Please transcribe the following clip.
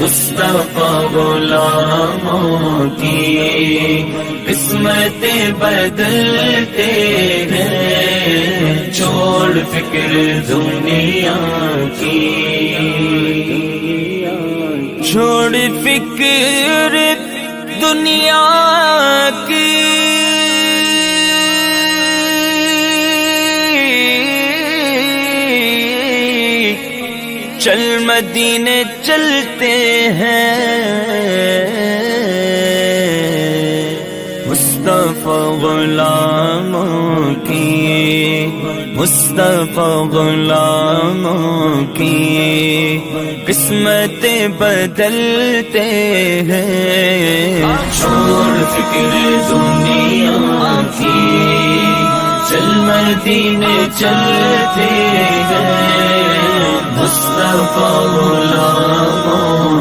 مصطفیٰ غلاموں کی قسمتیں بدلتے ہیں، چھوڑ فکر دنیا کی، چھوڑ فکر دنیا کی، چل مدینے چلتے ہیں، مصطفیٰ غلاموں کی، مصطفیٰ غلاموں کی قسمتیں بدلتے ہیں، چھوڑ فکر دنیا کی، چل مدینے چلتے ہیں، مصطفیٰ غلاموں